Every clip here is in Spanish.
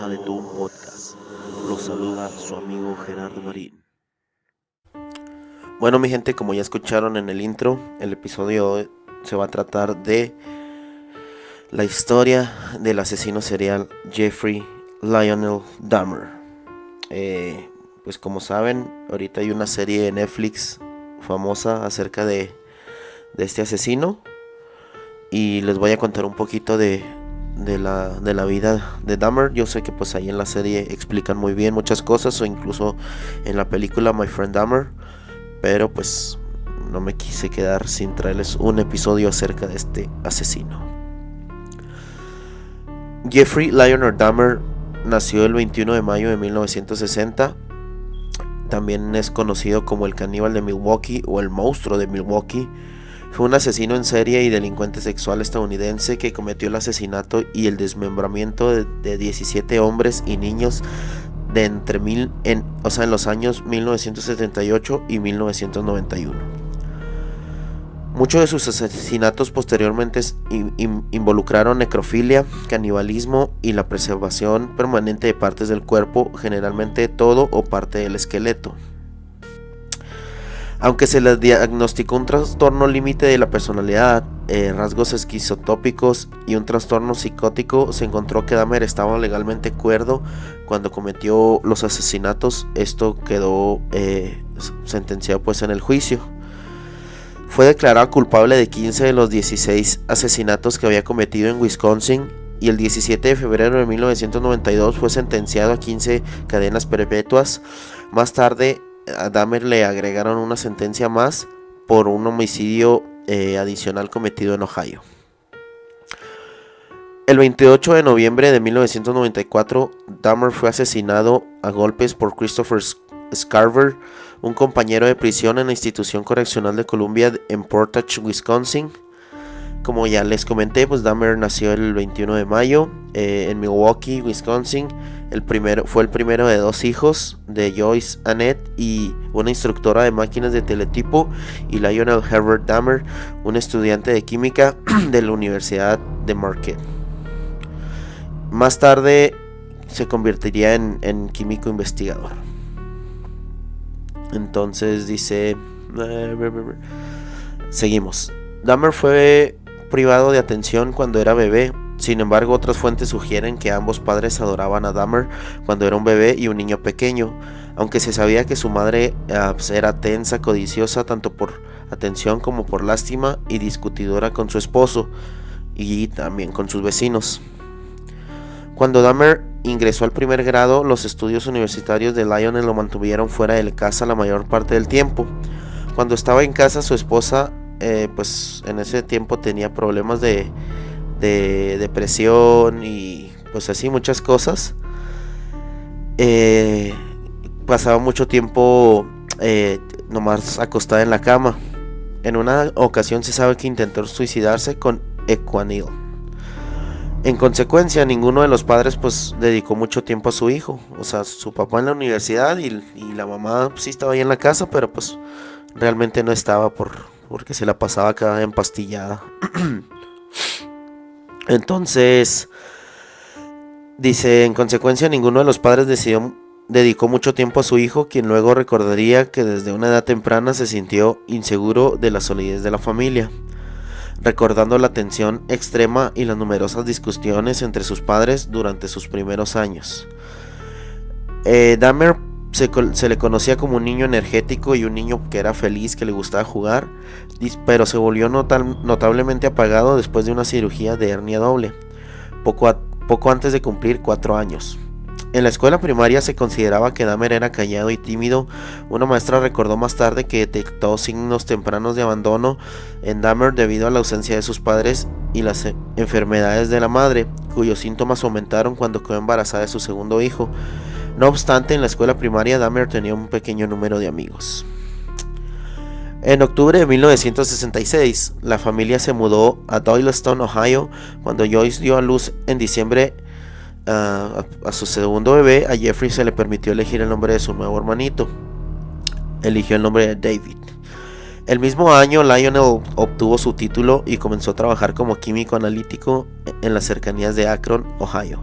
Deja de tu podcast. Los saluda su amigo Gerardo Marín. Bueno, mi gente, como ya escucharon en el intro, el episodio de hoy se va a tratar de la historia del asesino serial Jeffrey Lionel Dahmer. Pues como saben, ahorita hay una serie de Netflix famosa acerca de este asesino y les voy a contar un poquito de la vida de Dahmer. Yo sé que pues ahí en la serie explican muy bien muchas cosas, o incluso en la película My Friend Dahmer, pero pues no me quise quedar sin traerles un episodio acerca de este asesino. Jeffrey Lionel Dahmer nació el 21 de mayo de 1960. También es conocido como el caníbal de Milwaukee o el monstruo de Milwaukee. Fue un asesino en serie y delincuente sexual estadounidense que cometió el asesinato y el desmembramiento de 17 hombres y niños de en los años 1978 y 1991. Muchos de sus asesinatos posteriormente involucraron necrofilia, canibalismo y la preservación permanente de partes del cuerpo, generalmente todo o parte del esqueleto. Aunque se le diagnosticó un trastorno límite de la personalidad, rasgos esquizotópicos y un trastorno psicótico, se encontró que Dahmer estaba legalmente cuerdo cuando cometió los asesinatos. Esto quedó sentenciado pues en el juicio. Fue declarado culpable de 15 de los 16 asesinatos que había cometido en Wisconsin, y el 17 de febrero de 1992 fue sentenciado a 15 cadenas perpetuas. Más tarde a Dahmer le agregaron una sentencia más por un homicidio adicional cometido en Ohio. El 28 de noviembre de 1994, Dahmer fue asesinado a golpes por Christopher Scarver, un compañero de prisión en la institución correccional de Columbia en Portage, Wisconsin. Como ya les comenté, pues Dahmer nació el 21 de mayo en Milwaukee, Wisconsin. Fue el primero de dos hijos de Joyce Annette, y una instructora de máquinas de teletipo, y Lionel Herbert Dahmer, un estudiante de química de la Universidad de Marquette. Más tarde se convertiría en químico investigador. Entonces dice... Seguimos. Dahmer fue privado de atención cuando era bebé. Sin embargo, otras fuentes sugieren que ambos padres adoraban a Dahmer cuando era un bebé y un niño pequeño, aunque se sabía que su madre era tensa, codiciosa tanto por atención como por lástima, y discutidora con su esposo y también con sus vecinos. Cuando Dahmer ingresó al primer grado, los estudios universitarios de Lionel lo mantuvieron fuera de casa la mayor parte del tiempo. Cuando estaba en casa, su esposa pues en ese tiempo tenía problemas de depresión y pues así muchas cosas. Pasaba mucho tiempo nomás acostada en la cama. En una ocasión se sabe que intentó suicidarse con Equanil. En consecuencia, ninguno de los padres pues dedicó mucho tiempo a su hijo. O sea, su papá en la universidad y la mamá pues, sí estaba ahí en la casa, pero pues realmente no estaba porque se la pasaba acá empastillada. Entonces, dice, en consecuencia, ninguno de los padres dedicó mucho tiempo a su hijo, quien luego recordaría que desde una edad temprana se sintió inseguro de la solidez de la familia, recordando la tensión extrema y las numerosas discusiones entre sus padres durante sus primeros años. Dahmer se le conocía como un niño energético y un niño que era feliz, que le gustaba jugar, pero se volvió notablemente apagado después de una cirugía de hernia doble, poco antes de cumplir 4 años. En la escuela primaria se consideraba que Dahmer era callado y tímido. Una maestra recordó más tarde que detectó signos tempranos de abandono en Dahmer debido a la ausencia de sus padres y las enfermedades de la madre, cuyos síntomas aumentaron cuando quedó embarazada de su segundo hijo. No obstante, en la escuela primaria Dahmer tenía un pequeño número de amigos. En octubre de 1966, la familia se mudó a Doylestown, Ohio, cuando Joyce dio a luz en diciembre a su segundo bebé. A Jeffrey se le permitió elegir el nombre de su nuevo hermanito. Eligió el nombre de David. El mismo año, Lionel obtuvo su título y comenzó a trabajar como químico analítico en las cercanías de Akron, Ohio.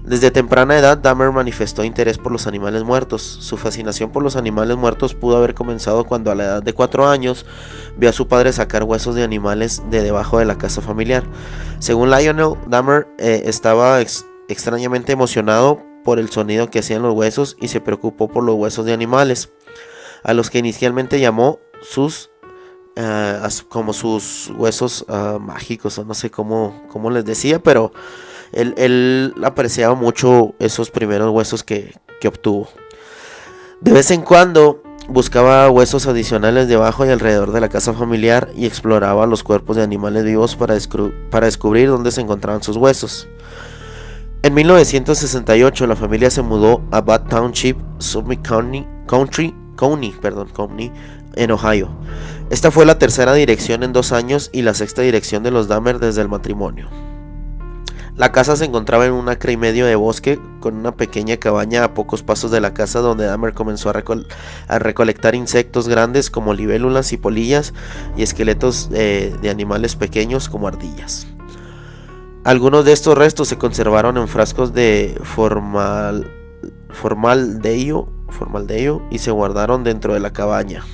Desde temprana edad, Dahmer manifestó interés por los animales muertos. Su fascinación por los animales muertos pudo haber comenzado cuando a la edad de 4 años vio a su padre sacar huesos de animales de debajo de la casa familiar. Según Lionel, Dahmer estaba extrañamente emocionado por el sonido que hacían los huesos y se preocupó por los huesos de animales, a los que inicialmente llamó como sus huesos mágicos, o no sé cómo les decía, pero él apreciaba mucho esos primeros huesos que obtuvo. De vez en cuando buscaba huesos adicionales debajo y alrededor de la casa familiar y exploraba los cuerpos de animales vivos para descubrir dónde se encontraban sus huesos. En 1968 la familia se mudó a Bad Township, Summit County, en Ohio. Esta fue la tercera dirección en 2 años y la sexta dirección de los Dahmer desde el matrimonio. La casa se encontraba en un acre y medio de bosque, con una pequeña cabaña a pocos pasos de la casa, donde Dahmer comenzó a recolectar insectos grandes como libélulas y polillas y esqueletos de animales pequeños como ardillas. Algunos de estos restos se conservaron en frascos de formaldehído y se guardaron dentro de la cabaña.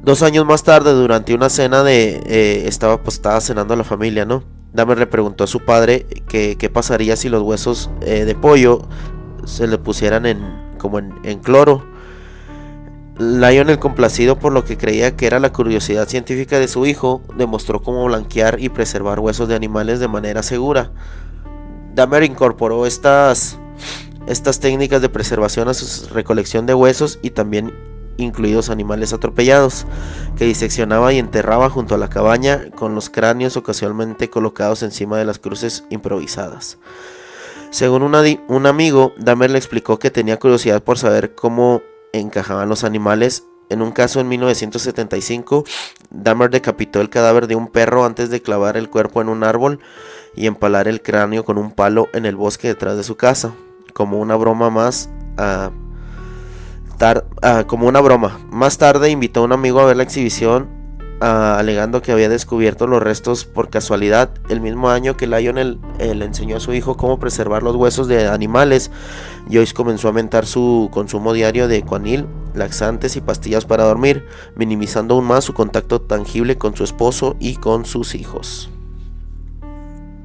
2 años más tarde, durante una cena estaba cenando la familia, ¿no? Dahmer le preguntó a su padre qué pasaría si los huesos de pollo se le pusieran en cloro. Lionel, complacido por lo que creía que era la curiosidad científica de su hijo, demostró cómo blanquear y preservar huesos de animales de manera segura. Dahmer incorporó estas técnicas de preservación a su recolección de huesos y también incluidos animales atropellados, que diseccionaba y enterraba junto a la cabaña, con los cráneos ocasionalmente colocados encima de las cruces improvisadas. Según un amigo, Dahmer le explicó que tenía curiosidad por saber cómo encajaban los animales. En un caso en 1975, Dahmer decapitó el cadáver de un perro antes de clavar el cuerpo en un árbol y empalar el cráneo con un palo en el bosque detrás de su casa, como una broma más. Más tarde invitó a un amigo a ver la exhibición, alegando que había descubierto los restos por casualidad. El mismo año que Lionel le enseñó a su hijo cómo preservar los huesos de animales, Joyce comenzó a aumentar su consumo diario de Quanil, laxantes y pastillas para dormir, minimizando aún más su contacto tangible con su esposo y con sus hijos.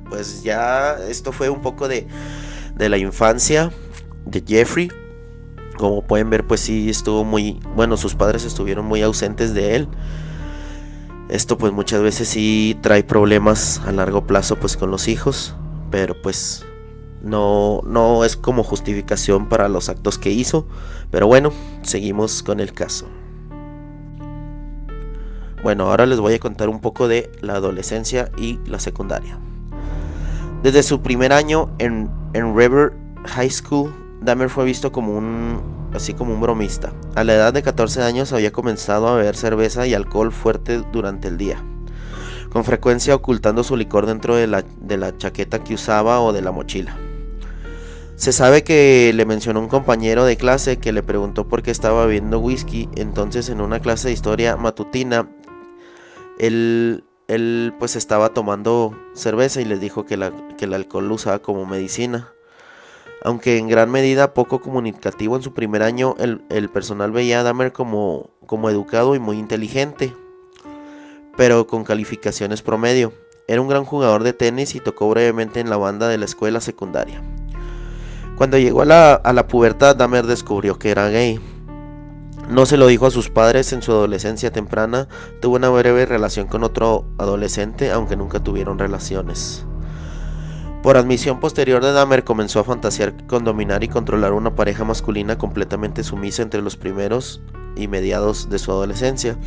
Pues ya esto fue un poco de la infancia de Jeffrey. Como pueden ver, pues sí estuvo sus padres estuvieron muy ausentes de él. Esto pues muchas veces sí trae problemas a largo plazo pues con los hijos, pero pues no es como justificación para los actos que hizo. Pero bueno, seguimos con el caso. Bueno, ahora les voy a contar un poco de la adolescencia y la secundaria. Desde su primer año en River High School, Dahmer fue visto como un bromista. A la edad de 14 años había comenzado a beber cerveza y alcohol fuerte durante el día, con frecuencia ocultando su licor dentro de la chaqueta que usaba o de la mochila. Se sabe que le mencionó un compañero de clase que le preguntó por qué estaba bebiendo whisky. Entonces, en una clase de historia matutina, él pues estaba tomando cerveza y les dijo que el alcohol lo usaba como medicina. Aunque en gran medida poco comunicativo en su primer año, el personal veía a Dahmer como educado y muy inteligente, pero con calificaciones promedio. Era un gran jugador de tenis y tocó brevemente en la banda de la escuela secundaria. Cuando llegó a la pubertad, Dahmer descubrió que era gay. No se lo dijo a sus padres en su adolescencia temprana. Tuvo una breve relación con otro adolescente, aunque nunca tuvieron relaciones. Por admisión posterior de Dahmer, comenzó a fantasear con dominar y controlar una pareja masculina completamente sumisa entre los primeros y mediados de su adolescencia,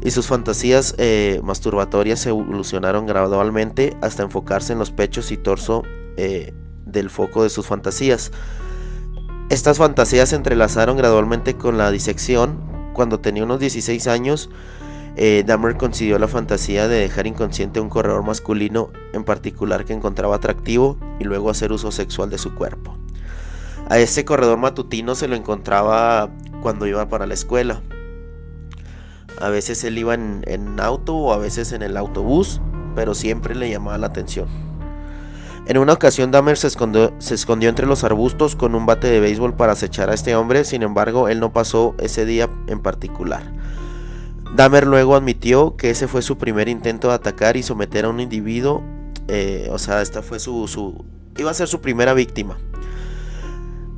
y sus fantasías masturbatorias evolucionaron gradualmente hasta enfocarse en los pechos y torso del foco de sus fantasías. Estas fantasías se entrelazaron gradualmente con la disección. Cuando tenía unos 16 años, Dahmer concibió la fantasía de dejar inconsciente a un corredor masculino en particular que encontraba atractivo y luego hacer uso sexual de su cuerpo. A este corredor matutino se lo encontraba cuando iba para la escuela. A veces él iba en auto o a veces en el autobús, pero siempre le llamaba la atención. En una ocasión Dahmer se escondió entre los arbustos con un bate de béisbol para acechar a este hombre, sin embargo él no pasó ese día en particular. Dahmer luego admitió que ese fue su primer intento de atacar y someter a un individuo, esta fue iba a ser su primera víctima.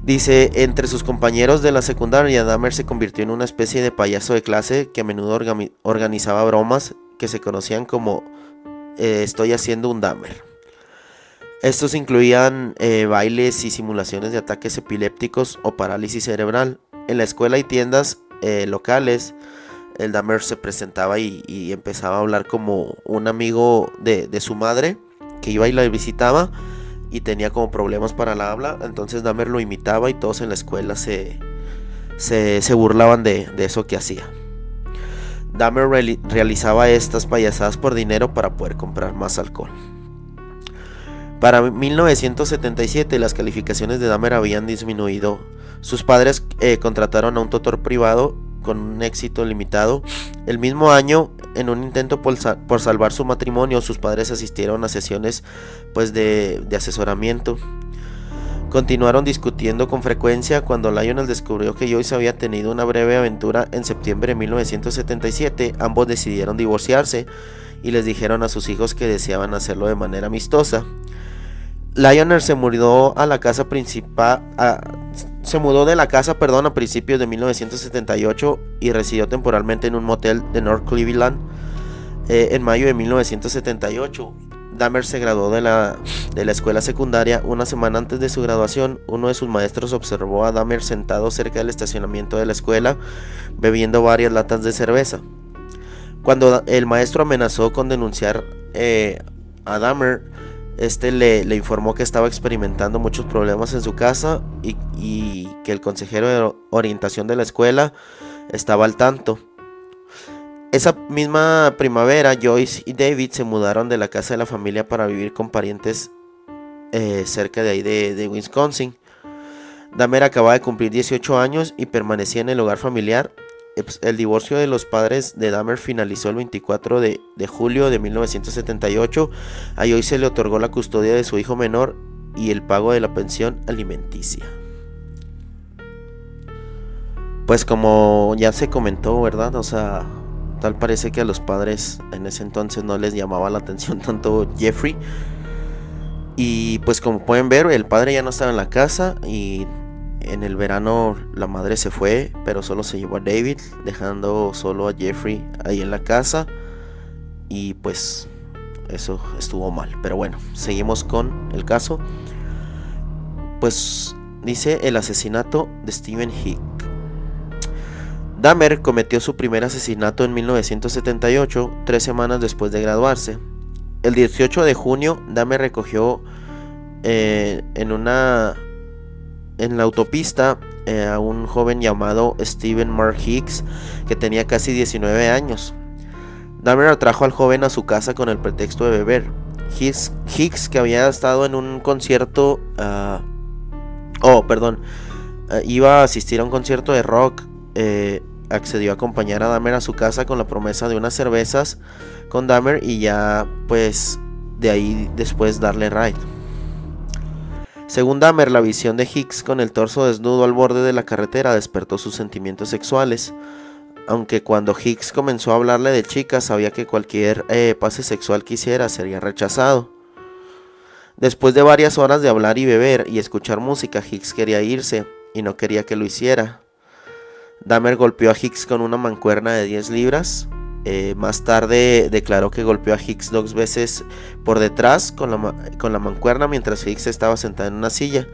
Dice, entre sus compañeros de la secundaria, Dahmer se convirtió en una especie de payaso de clase que a menudo organizaba bromas que se conocían como estoy haciendo un Dahmer. Estos incluían bailes y simulaciones de ataques epilépticos o parálisis cerebral. En la escuela y tiendas locales, el Dahmer se presentaba y empezaba a hablar como un amigo de su madre que iba y la visitaba y tenía como problemas para la habla. Entonces Dahmer lo imitaba y todos en la escuela se burlaban de eso que hacía. Dahmer realizaba estas payasadas por dinero para poder comprar más alcohol. Para 1977 las calificaciones de Dahmer habían disminuido. Sus padres contrataron a un tutor privado con un éxito limitado. El mismo año, en un intento por salvar su matrimonio, sus padres asistieron a sesiones de asesoramiento. Continuaron discutiendo con frecuencia. Cuando Lionel descubrió que Joyce había tenido una breve aventura en septiembre de 1977, ambos decidieron divorciarse y les dijeron a sus hijos que deseaban hacerlo de manera amistosa. Lionel se mudó de la casa a principios de 1978 y residió temporalmente en un motel de North Cleveland. En mayo de 1978, Dahmer se graduó de la escuela secundaria. Una semana antes de su graduación, uno de sus maestros observó a Dahmer sentado cerca del estacionamiento de la escuela, bebiendo varias latas de cerveza. Cuando el maestro amenazó con denunciar a Dahmer, le informó que estaba experimentando muchos problemas en su casa y que el consejero de orientación de la escuela estaba al tanto. Esa misma primavera, Joyce y David se mudaron de la casa de la familia para vivir con parientes cerca de ahí de Wisconsin. Dahmer acababa de cumplir 18 años y permanecía en el hogar familiar. El divorcio de los padres de Dahmer finalizó el 24 de julio de 1978. A Joyce se le otorgó la custodia de su hijo menor y el pago de la pensión alimenticia. Pues como ya se comentó, ¿verdad? Tal parece que a los padres en ese entonces no les llamaba la atención tanto Jeffrey. Y pues como pueden ver, el padre ya no estaba en la casa y en el verano la madre se fue, pero solo se llevó a David, dejando solo a Jeffrey ahí en la casa. Y pues eso estuvo mal. Pero bueno, seguimos con el caso. Pues dice el asesinato de Stephen Hick. Dahmer cometió su primer asesinato en 1978, 3 semanas después de graduarse. El 18 de junio, Dahmer recogió en la autopista a un joven llamado Stephen Mark Hicks, que tenía casi 19 años. Dahmer atrajo al joven a su casa con el pretexto de beber. Hicks, que había estado en un concierto, iba a asistir a un concierto de rock, accedió a acompañar a Dahmer a su casa con la promesa de unas cervezas con Dahmer y ya pues de ahí después darle ride. Según Dahmer, la visión de Hicks con el torso desnudo al borde de la carretera despertó sus sentimientos sexuales, aunque cuando Hicks comenzó a hablarle de chicas sabía que cualquier pase sexual que hiciera sería rechazado. Después de varias horas de hablar y beber y escuchar música, Hicks quería irse y no quería que lo hiciera. Dahmer golpeó a Hicks con una mancuerna de 10 libras. Más tarde declaró que golpeó a Hicks 2 veces por detrás con la mancuerna mientras Hicks estaba sentado en una silla.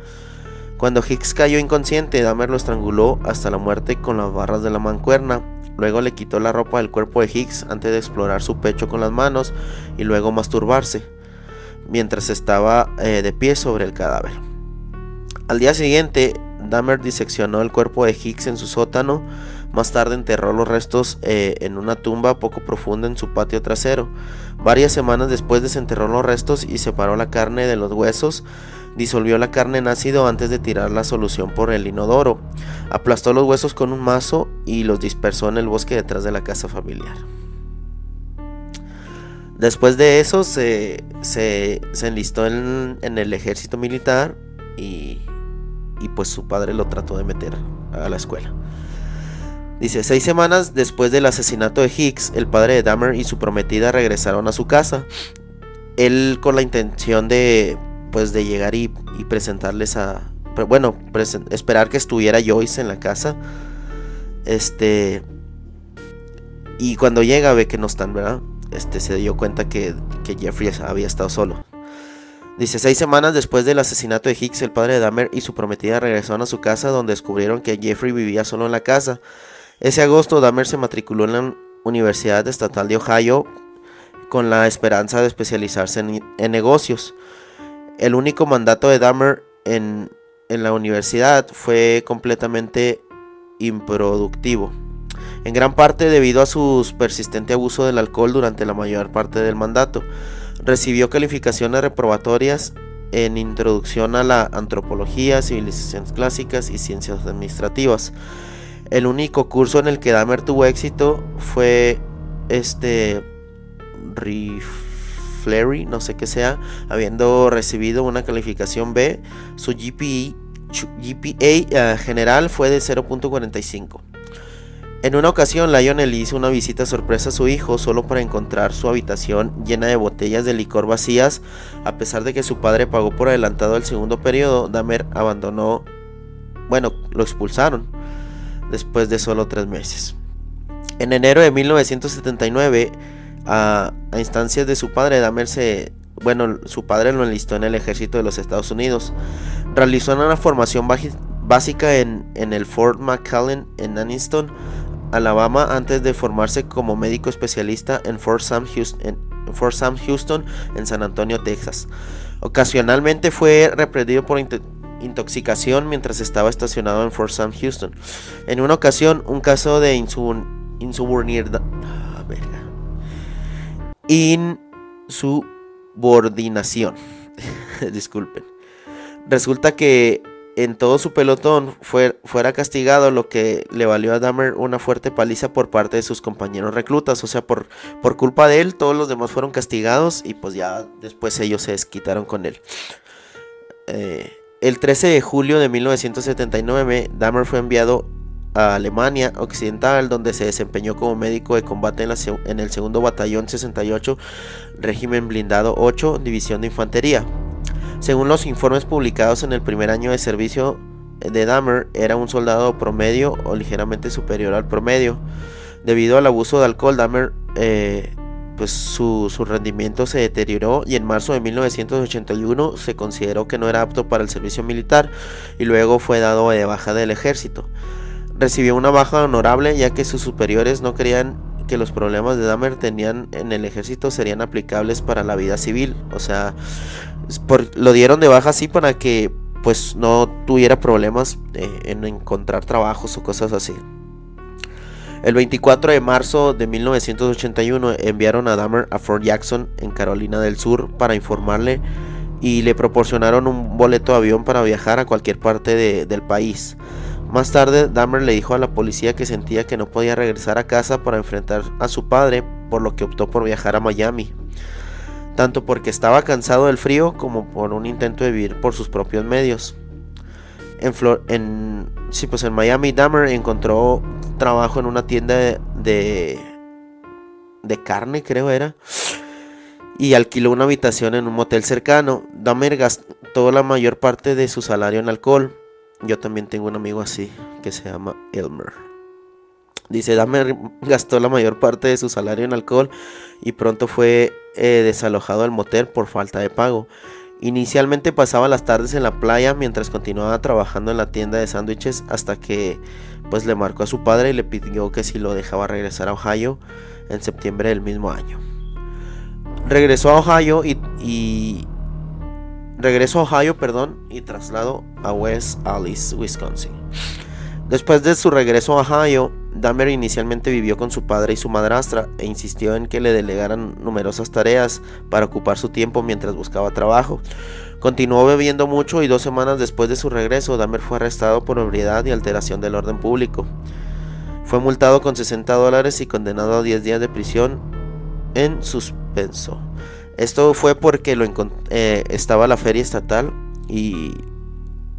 Cuando Hicks cayó inconsciente, Dahmer lo estranguló hasta la muerte con las barras de la mancuerna. Luego le quitó la ropa del cuerpo de Hicks antes de explorar su pecho con las manos y luego masturbarse mientras estaba de pie sobre el cadáver. Al día siguiente, Dahmer diseccionó el cuerpo de Hicks en su sótano. Más tarde enterró los restos en una tumba poco profunda en su patio trasero. Varias semanas después desenterró los restos y separó la carne de los huesos. Disolvió la carne en ácido antes de tirar la solución por el inodoro. Aplastó los huesos con un mazo y los dispersó en el bosque detrás de la casa familiar. Después de eso se enlistó en el ejército militar y pues su padre lo trató de meter a la escuela. Dice, 6 semanas después del asesinato de Hicks, el padre de Dahmer y su prometida regresaron a su casa. Él con la intención de llegar y presentarles esperar que estuviera Joyce en la casa. Y cuando llega ve que no están, ¿verdad? Se dio cuenta que Jeffrey había estado solo. Dice, 6 semanas después del asesinato de Hicks, el padre de Dahmer y su prometida regresaron a su casa, donde descubrieron que Jeffrey vivía solo en la casa. Ese agosto, Dahmer se matriculó en la Universidad Estatal de Ohio con la esperanza de especializarse en negocios. El único mandato de Dahmer en la universidad fue completamente improductivo, en gran parte debido a su persistente abuso del alcohol durante la mayor parte del mandato. Recibió calificaciones reprobatorias en introducción a la antropología, civilizaciones clásicas y ciencias administrativas. El único curso en el que Dahmer tuvo éxito fue Riflery, no sé qué sea, habiendo recibido una calificación B. Su GPA general fue de 0.45. En una ocasión, Lionel hizo una visita sorpresa a su hijo solo para encontrar su habitación llena de botellas de licor vacías. A pesar de que su padre pagó por adelantado el segundo periodo, Dahmer lo expulsaron después de solo 3 meses. En enero de 1979, a instancias de su padre, su padre lo enlistó en el ejército de los Estados Unidos. Realizó una formación básica en el Fort McAllen en Anniston, Alabama, antes de formarse como médico especialista en Fort Sam Houston en San Antonio, Texas. Ocasionalmente fue reprendido por intoxicación mientras estaba estacionado en Fort Sam Houston. En una ocasión, un caso de insubordinación. Disculpen. Resulta que en todo su pelotón fuera castigado, lo que le valió a Dahmer una fuerte paliza por parte de sus compañeros reclutas. O sea, por culpa de él, todos los demás fueron castigados y pues ya después ellos se desquitaron con él. El 13 de julio de 1979, Dahmer fue enviado a Alemania Occidental, donde se desempeñó como médico de combate en el 2º Batallón 68, Régimen Blindado 8, División de Infantería. Según los informes publicados en el primer año de servicio de Dahmer, era un soldado promedio o ligeramente superior al promedio. Debido al abuso de alcohol, Dahmer su rendimiento se deterioró y en marzo de 1981 se consideró que no era apto para el servicio militar y luego fue dado de baja del ejército. Recibió una baja honorable, ya que sus superiores no creían que los problemas de Dahmer tenían en el ejército serían aplicables para la vida civil. O sea, lo dieron de baja así para que pues no tuviera problemas en encontrar trabajos o cosas así. El 24 de marzo de 1981 enviaron a Dahmer a Fort Jackson en Carolina del Sur para informarle y le proporcionaron un boleto de avión para viajar a cualquier parte del país. Más tarde, Dahmer le dijo a la policía que sentía que no podía regresar a casa para enfrentar a su padre, por lo que optó por viajar a Miami, tanto porque estaba cansado del frío como por un intento de vivir por sus propios medios. En Miami, Dahmer encontró trabajo en una tienda de carne, creo era, y alquiló una habitación en un motel cercano. Dahmer gastó la mayor parte de su salario en alcohol. Yo también tengo un amigo así, que se llama Elmer. Dice, Dahmer gastó la mayor parte de su salario en alcohol y pronto fue desalojado del motel por falta de pago. Inicialmente pasaba las tardes en la playa mientras continuaba trabajando en la tienda de sándwiches, hasta que pues le marcó a su padre y le pidió que si lo dejaba regresar a Ohio en septiembre del mismo año. Regresó a Ohio y trasladó a West Allis, Wisconsin. Después de su regreso a Ohio, Dahmer inicialmente vivió con su padre y su madrastra e insistió en que le delegaran numerosas tareas para ocupar su tiempo mientras buscaba trabajo. Continuó bebiendo mucho y 2 semanas después de su regreso, Dahmer fue arrestado por ebriedad y alteración del orden público. Fue multado con $60 y condenado a 10 días de prisión en suspenso. Esto fue porque estaba la feria estatal y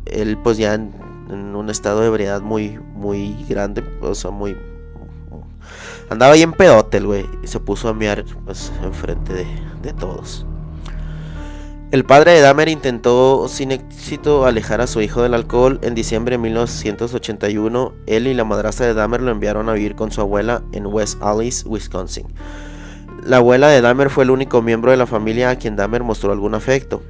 él pues ya en un estado de ebriedad muy, muy grande, o sea, andaba bien pedote el güey y se puso a mear pues enfrente de todos. El padre de Dahmer intentó sin éxito alejar a su hijo del alcohol. En diciembre de 1981, él y la madrastra de Dahmer lo enviaron a vivir con su abuela en West Allis, Wisconsin. La abuela de Dahmer fue el único miembro de la familia a quien Dahmer mostró algún afecto.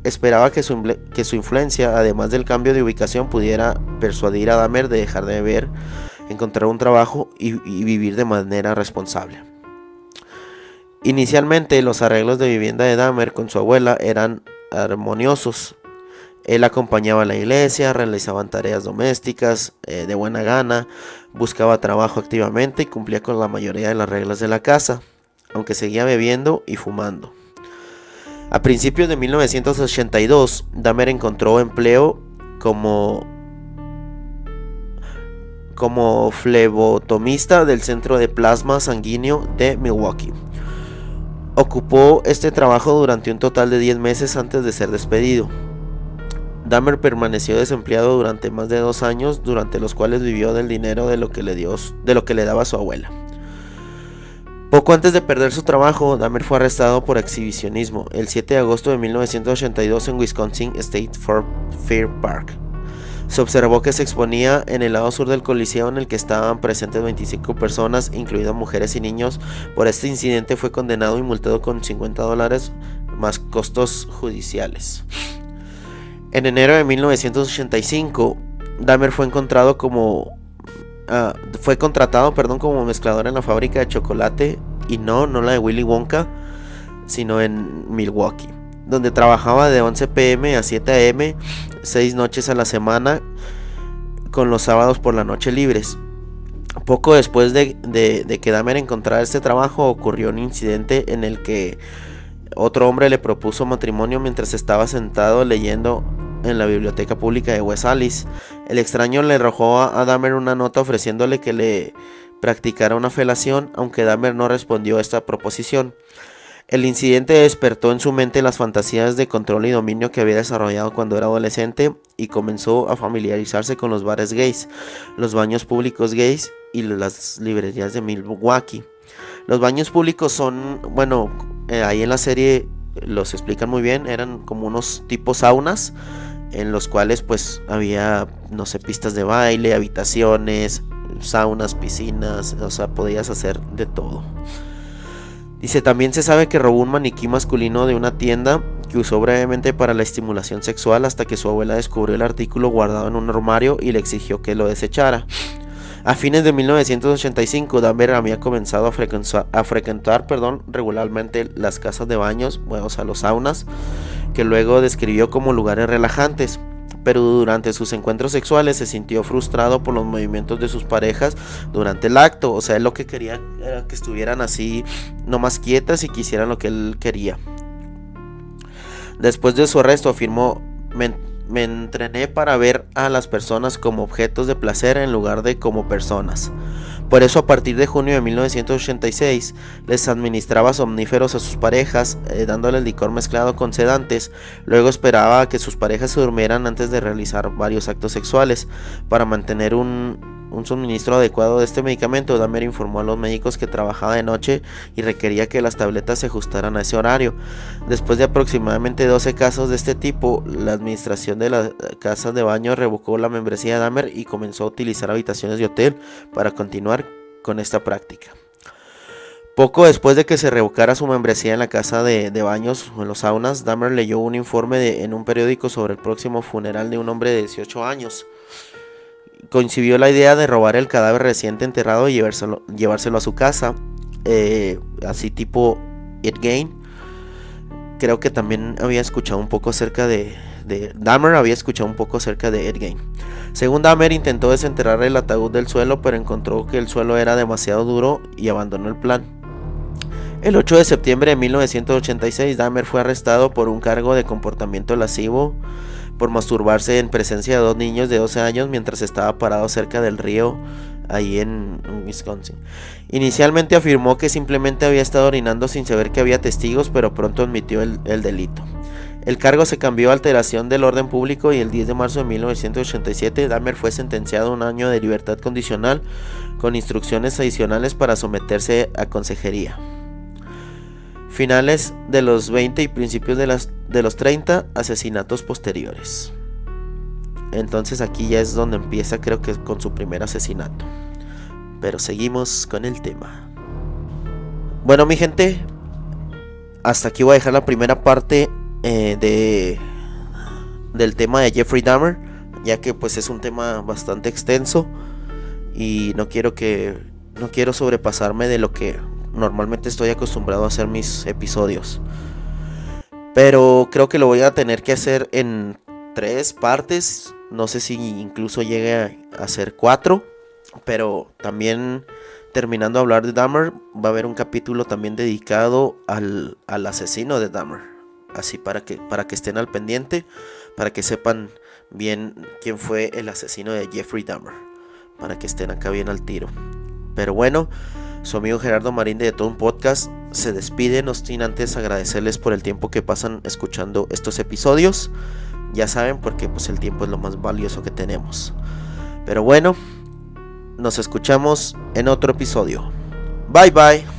Esperaba que su influencia, además del cambio de ubicación, pudiera persuadir a Dahmer de dejar de beber, encontrar un trabajo y vivir de manera responsable. Inicialmente, los arreglos de vivienda de Dahmer con su abuela eran armoniosos. Él acompañaba a la iglesia, realizaban tareas domésticas de buena gana, buscaba trabajo activamente y cumplía con la mayoría de las reglas de la casa, aunque seguía bebiendo y fumando. A principios de 1982, Dahmer encontró empleo como flebotomista del Centro de Plasma Sanguíneo de Milwaukee. Ocupó este trabajo durante un total de 10 meses antes de ser despedido. Dahmer permaneció desempleado durante más de 2 años, durante los cuales vivió del dinero de lo que le daba su abuela. Poco antes de perder su trabajo, Dahmer fue arrestado por exhibicionismo el 7 de agosto de 1982 en Wisconsin State Fair Park. Se observó que se exponía en el lado sur del coliseo en el que estaban presentes 25 personas, incluidas mujeres y niños. Por este incidente fue condenado y multado con $50 más costos judiciales. En enero de 1985, Dahmer fue contratado como mezclador en la fábrica de chocolate, y no la de Willy Wonka, sino en Milwaukee, donde trabajaba de 11 p.m. a 7 a.m. 6 noches a la semana, con los sábados por la noche libres. Poco después de que Dahmer encontrara este trabajo, ocurrió un incidente en el que otro hombre le propuso matrimonio mientras estaba sentado leyendo en la biblioteca pública de West Allis. El extraño le arrojó a Dahmer una nota ofreciéndole que le practicara una felación, aunque Dahmer no respondió a esta proposición. El incidente despertó en su mente las fantasías de control y dominio que había desarrollado cuando era adolescente, y comenzó a familiarizarse con los bares gays, los baños públicos gays y las librerías de Milwaukee. Los baños públicos son, ahí en la serie los explican muy bien, eran como unos tipos saunas en los cuales pues había, pistas de baile, habitaciones, saunas, piscinas, o sea, podías hacer de todo. Dice, también se sabe que robó un maniquí masculino de una tienda que usó brevemente para la estimulación sexual, hasta que su abuela descubrió el artículo guardado en un armario y le exigió que lo desechara. A fines de 1985, Dahmer había comenzado a frecuentar regularmente las casas de baños, los saunas, que luego describió como lugares relajantes. Pero durante sus encuentros sexuales se sintió frustrado por los movimientos de sus parejas durante el acto. O sea, él lo que quería era que estuvieran así, nomás quietas, y quisieran lo que él quería. Después de su arresto afirmó: me entrené para ver a las personas como objetos de placer en lugar de como personas. Por eso, a partir de junio de 1986, les administraba somníferos a sus parejas, dándoles licor mezclado con sedantes. Luego esperaba a que sus parejas se durmieran antes de realizar varios actos sexuales. Para mantener un suministro adecuado de este medicamento, Dahmer informó a los médicos que trabajaba de noche y requería que las tabletas se ajustaran a ese horario. Después de aproximadamente 12 casos de este tipo, la administración de las casas de baño revocó la membresía de Dahmer y comenzó a utilizar habitaciones de hotel para continuar con esta práctica. Poco después de que se revocara su membresía en la casa de baños o en los saunas, Dahmer leyó un informe en un periódico sobre el próximo funeral de un hombre de 18 años. Concibió la idea de robar el cadáver reciente enterrado y llevárselo a su casa, así tipo It Gain. Creo que también había escuchado un poco acerca de Dahmer había escuchado un poco acerca de Ed Gein. Según Dahmer, intentó desenterrar el ataúd del suelo, pero encontró que el suelo era demasiado duro y abandonó el plan. El 8 de septiembre de 1986, Dahmer fue arrestado por un cargo de comportamiento lascivo por masturbarse en presencia de 2 niños de 12 años mientras estaba parado cerca del río ahí en Wisconsin. Inicialmente afirmó que simplemente había estado orinando sin saber que había testigos, pero pronto admitió el delito. El cargo se cambió a alteración del orden público y el 10 de marzo de 1987 Dahmer fue sentenciado a 1 año de libertad condicional con instrucciones adicionales para someterse a consejería. Finales de los 20 y principios de los 30, asesinatos posteriores. Entonces aquí ya es donde empieza, creo que con su primer asesinato. Pero seguimos con el tema. Bueno, mi gente, hasta aquí voy a dejar la primera parte del tema de Jeffrey Dahmer, ya que pues es un tema bastante extenso y no quiero sobrepasarme de lo que normalmente estoy acostumbrado a hacer mis episodios. Pero creo que lo voy a tener que hacer en 3 partes. No sé si incluso llegue a ser 4. Pero también, terminando de hablar de Dahmer, va a haber un capítulo también dedicado al asesino de Dahmer. Así para que estén al pendiente, para que sepan bien quién fue el asesino de Jeffrey Dahmer, para que estén acá bien al tiro. Pero bueno, su amigo Gerardo Marín de Todo Un Podcast se despide, no sin antes agradecerles por el tiempo que pasan escuchando estos episodios. Ya saben, porque pues el tiempo es lo más valioso que tenemos. Pero bueno, nos escuchamos en otro episodio. Bye bye.